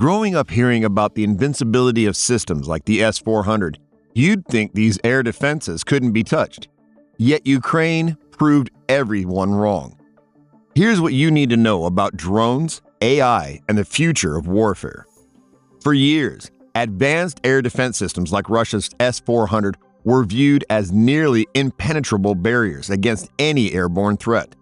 Growing up hearing about the invincibility of systems like the S-400, you'd think these air defenses couldn't be touched. Yet Ukraine proved everyone wrong. Here's what you need to know about drones, AI, and the future of warfare. For years, advanced air defense systems like Russia's S-400 were viewed as nearly impenetrable barriers against any airborne threat.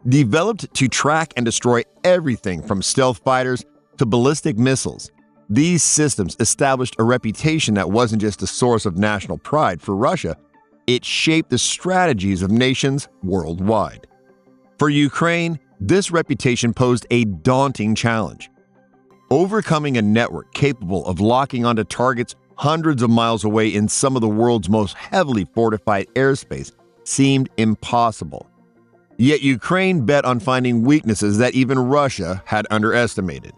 Developed to track and destroy everything from stealth fighters to ballistic missiles, these systems established a reputation that wasn't just a source of national pride for Russia, it shaped the strategies of nations worldwide. For Ukraine, this reputation posed a daunting challenge. Overcoming a network capable of locking onto targets hundreds of miles away in some of the world's most heavily fortified airspace seemed impossible. Yet Ukraine bet on finding weaknesses that even Russia had underestimated.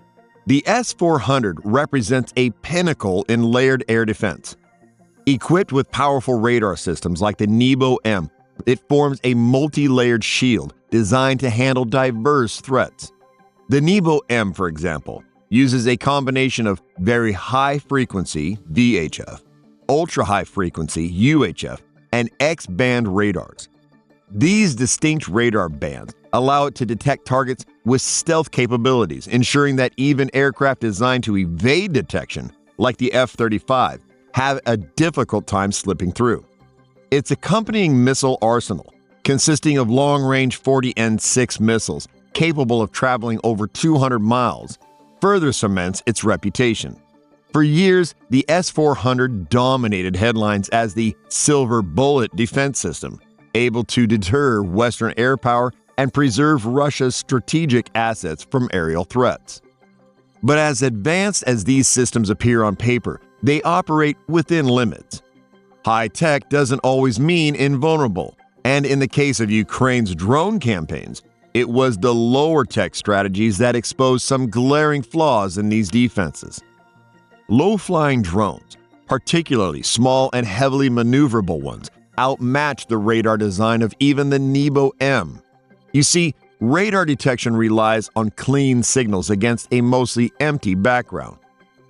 The S-400 represents a pinnacle in layered air defense. Equipped with powerful radar systems like the Nebo-M, it forms a multi-layered shield designed to handle diverse threats. The Nebo-M, for example, uses a combination of very high-frequency VHF, ultra-high-frequency UHF, and X-band radars. These distinct radar bands allow it to detect targets with stealth capabilities, ensuring that even aircraft designed to evade detection, like the F-35, have a difficult time slipping through. Its accompanying missile arsenal, consisting of long-range 40N6 missiles capable of traveling over 200 miles, further cements its reputation. For years, the S-400 dominated headlines as the silver bullet defense system, able to deter Western air power and preserve Russia's strategic assets from aerial threats. But as advanced as these systems appear on paper, they operate within limits. High tech doesn't always mean invulnerable, and in the case of Ukraine's drone campaigns, it was the lower tech strategies that exposed some glaring flaws in these defenses. Low-flying drones, particularly small and heavily maneuverable ones, outmatch the radar design of even the Nebo-M. You see, radar detection relies on clean signals against a mostly empty background.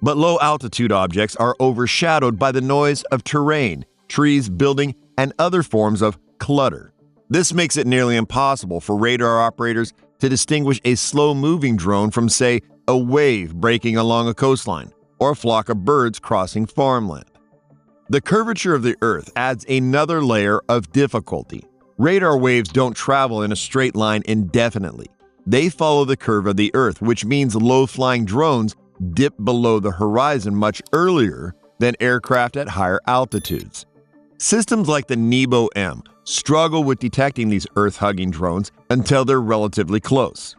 But low-altitude objects are overshadowed by the noise of terrain, trees, building, and other forms of clutter. This makes it nearly impossible for radar operators to distinguish a slow-moving drone from, say, a wave breaking along a coastline or a flock of birds crossing farmland. The curvature of the Earth adds another layer of difficulty. Radar waves don't travel in a straight line indefinitely. They follow the curve of the Earth, which means low-flying drones dip below the horizon much earlier than aircraft at higher altitudes. Systems like the Nebo-M struggle with detecting these Earth-hugging drones until they're relatively close.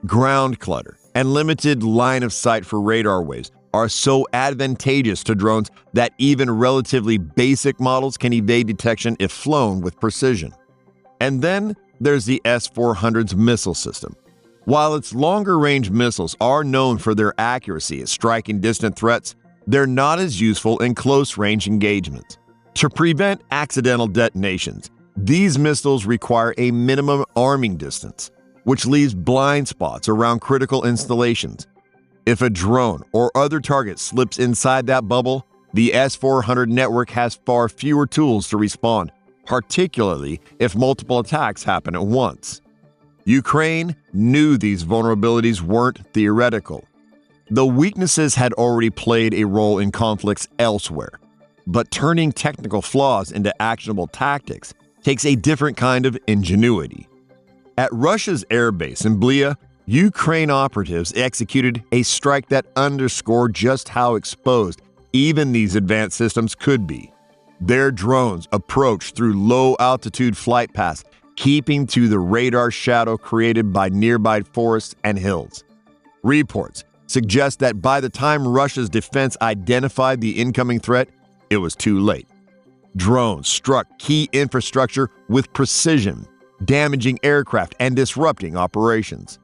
Ground clutter and limited line of sight for radar waves are so advantageous to drones that even relatively basic models can evade detection if flown with precision. And then there's the S-400's missile system. While its longer-range missiles are known for their accuracy at striking distant threats, they're not as useful in close-range engagements. To prevent accidental detonations, these missiles require a minimum arming distance, which leaves blind spots around critical installations. If a drone or other target slips inside that bubble, the S-400 network has far fewer tools to respond, particularly if multiple attacks happen at once. Ukraine knew these vulnerabilities weren't theoretical. The weaknesses had already played a role in conflicts elsewhere, but turning technical flaws into actionable tactics takes a different kind of ingenuity. At Russia's airbase in Blia, Ukraine operatives executed a strike that underscored just how exposed even these advanced systems could be. Their drones approached through low-altitude flight paths, keeping to the radar shadow created by nearby forests and hills. Reports suggest that by the time Russia's defense identified the incoming threat, it was too late. Drones struck key infrastructure with precision, damaging aircraft and disrupting operations.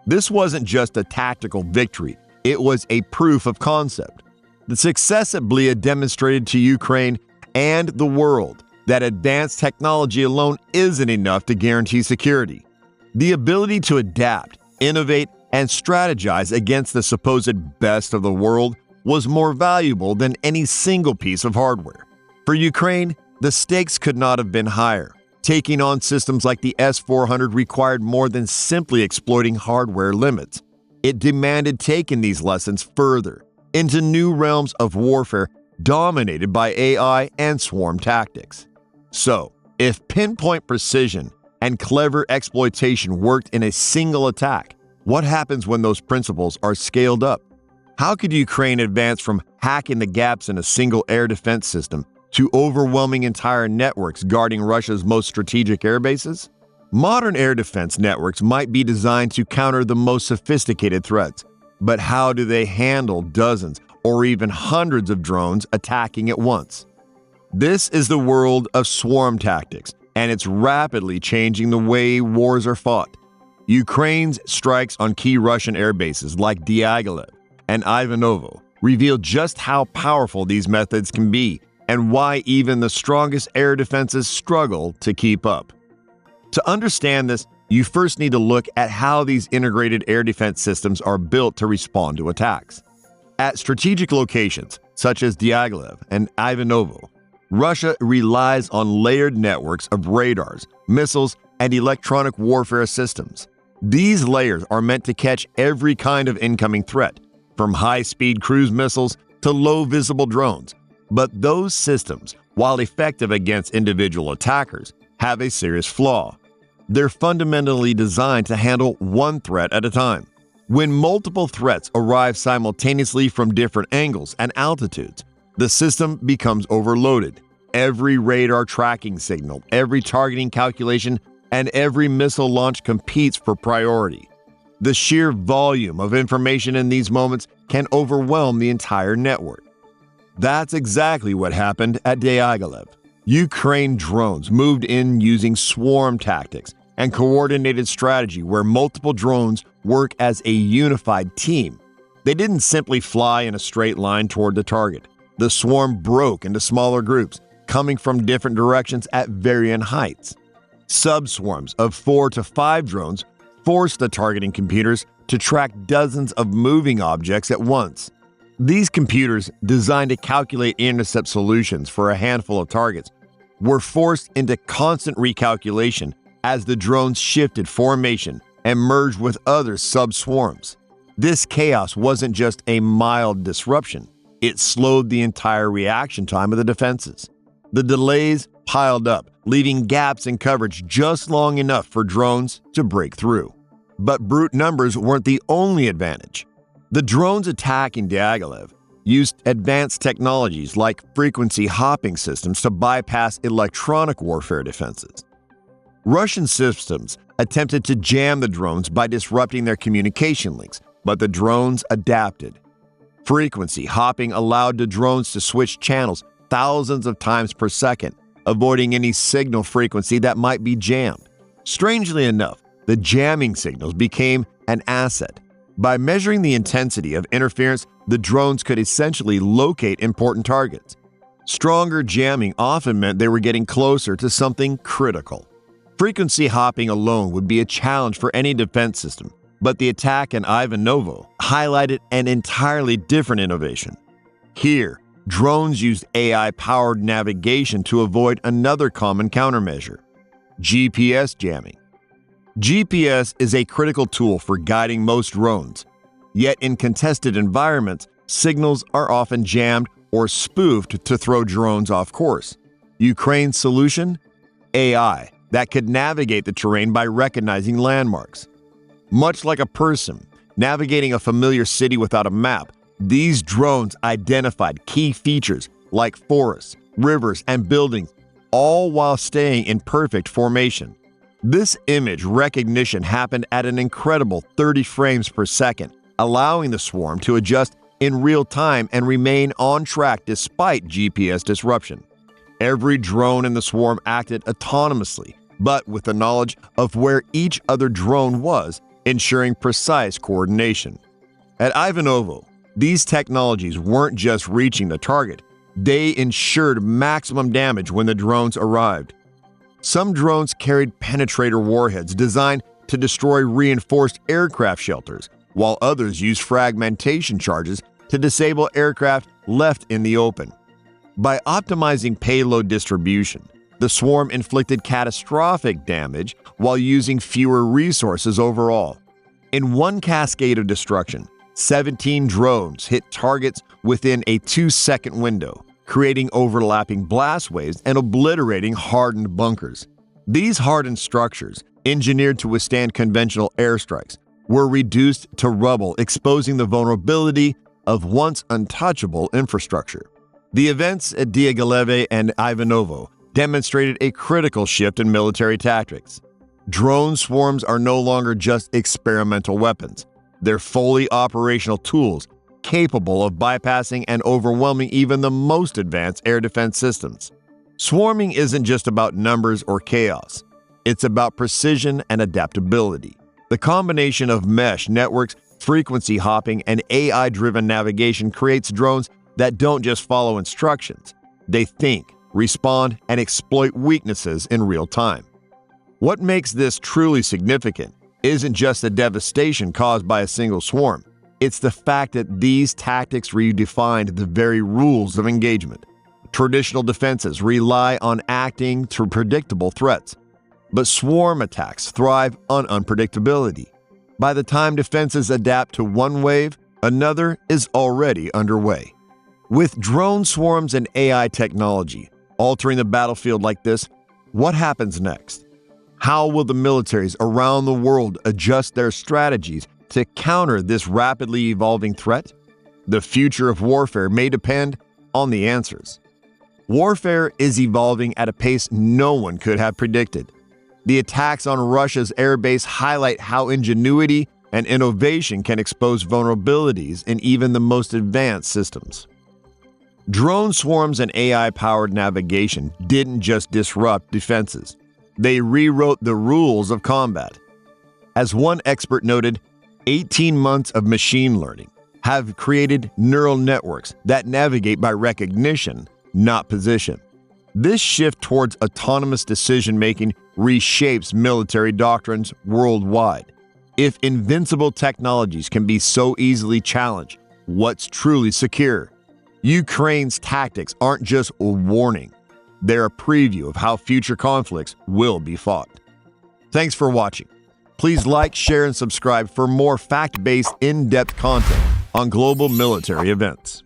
This wasn't just a tactical victory, it was a proof of concept. The success at Blia demonstrated to Ukraine and the world that advanced technology alone isn't enough to guarantee security. The ability to adapt, innovate, and strategize against the supposed best of the world was more valuable than any single piece of hardware. For Ukraine, the stakes could not have been higher. Taking on systems like the S-400 required more than simply exploiting hardware limits. It demanded taking these lessons further into new realms of warfare dominated by AI and swarm tactics. So, if pinpoint precision and clever exploitation worked in a single attack, what happens when those principles are scaled up? How could Ukraine advance from hacking the gaps in a single air defense system to overwhelming entire networks guarding Russia's most strategic air bases? Modern air defense networks might be designed to counter the most sophisticated threats, but how do they handle dozens or even hundreds of drones attacking at once? This is the world of swarm tactics, and it's rapidly changing the way wars are fought. Ukraine's strikes on key Russian air bases like Diaghilev and Ivanovo reveal just how powerful these methods can be and why even the strongest air defenses struggle to keep up. To understand this, you first need to look at how these integrated air defense systems are built to respond to attacks. At strategic locations, such as Diaghilev and Ivanovo, Russia relies on layered networks of radars, missiles, and electronic warfare systems. These layers are meant to catch every kind of incoming threat, from high-speed cruise missiles to low-visible drones. But those systems, while effective against individual attackers, have a serious flaw. They're fundamentally designed to handle one threat at a time. When multiple threats arrive simultaneously from different angles and altitudes, the system becomes overloaded. Every radar tracking signal, every targeting calculation, and every missile launch competes for priority. The sheer volume of information in these moments can overwhelm the entire network. That's exactly what happened at Diaghilev. Ukraine drones moved in using swarm tactics and coordinated strategy where multiple drones work as a unified team. They didn't simply fly in a straight line toward the target. The swarm broke into smaller groups, coming from different directions at varying heights. Subswarms of 4 to 5 drones forced the targeting computers to track dozens of moving objects at once. These computers, designed to calculate intercept solutions for a handful of targets, were forced into constant recalculation as the drones shifted formation and merged with other subswarms. This chaos wasn't just a mild disruption, it slowed the entire reaction time of the defenses. The delays piled up, leaving gaps in coverage just long enough for drones to break through. But brute numbers weren't the only advantage. The drones attacking Diaghilev used advanced technologies like frequency hopping systems to bypass electronic warfare defenses. Russian systems attempted to jam the drones by disrupting their communication links, but the drones adapted. Frequency hopping allowed the drones to switch channels thousands of times per second, avoiding any signal frequency that might be jammed. Strangely enough, the jamming signals became an asset. By measuring the intensity of interference, the drones could essentially locate important targets. Stronger jamming often meant they were getting closer to something critical. Frequency hopping alone would be a challenge for any defense system, but the attack in Ivanovo highlighted an entirely different innovation. Here, drones used AI-powered navigation to avoid another common countermeasure: GPS jamming. GPS is a critical tool for guiding most drones, yet in contested environments, signals are often jammed or spoofed to throw drones off course. Ukraine's solution? AI that could navigate the terrain by recognizing landmarks. Much like a person navigating a familiar city without a map, these drones identified key features like forests, rivers, and buildings, all while staying in perfect formation. This image recognition happened at an incredible 30 frames per second, allowing the swarm to adjust in real time and remain on track despite GPS disruption. Every drone in the swarm acted autonomously, but with the knowledge of where each other drone was, ensuring precise coordination. At Ivanovo, these technologies weren't just reaching the target, they ensured maximum damage when the drones arrived. Some drones carried penetrator warheads designed to destroy reinforced aircraft shelters, while others use fragmentation charges to disable aircraft left in the open. By optimizing payload distribution, the swarm inflicted catastrophic damage while using fewer resources overall. In one cascade of destruction, 17 drones hit targets within a 2-second window, creating overlapping blast waves and obliterating hardened bunkers. These hardened structures, engineered to withstand conventional airstrikes, were reduced to rubble, exposing the vulnerability of once untouchable infrastructure. The events at Diaghilev and Ivanovo demonstrated a critical shift in military tactics. Drone swarms are no longer just experimental weapons. They're fully operational tools capable of bypassing and overwhelming even the most advanced air defense systems. Swarming isn't just about numbers or chaos. It's about precision and adaptability. The combination of mesh networks, frequency hopping, and AI-driven navigation creates drones that don't just follow instructions. They think, respond, and exploit weaknesses in real time. What makes this truly significant isn't just the devastation caused by a single swarm. It's the fact that these tactics redefined the very rules of engagement. Traditional defenses rely on acting through predictable threats, but swarm attacks thrive on unpredictability. By the time defenses adapt to one wave, another is already underway. With drone swarms and AI technology altering the battlefield like this, what happens next? How will the militaries around the world adjust their strategies to counter this rapidly evolving threat? The future of warfare may depend on the answers. Warfare is evolving at a pace no one could have predicted. The attacks on Russia's airbase highlight how ingenuity and innovation can expose vulnerabilities in even the most advanced systems. Drone swarms and AI-powered navigation didn't just disrupt defenses. They rewrote the rules of combat. As one expert noted, 18 months of machine learning have created neural networks that navigate by recognition, not position. This shift towards autonomous decision-making reshapes military doctrines worldwide. If invincible technologies can be so easily challenged, what's truly secure? Ukraine's tactics aren't just a warning. They're a preview of how future conflicts will be fought. Thanks for watching. Please like, share, and subscribe for more fact-based, in-depth content on global military events.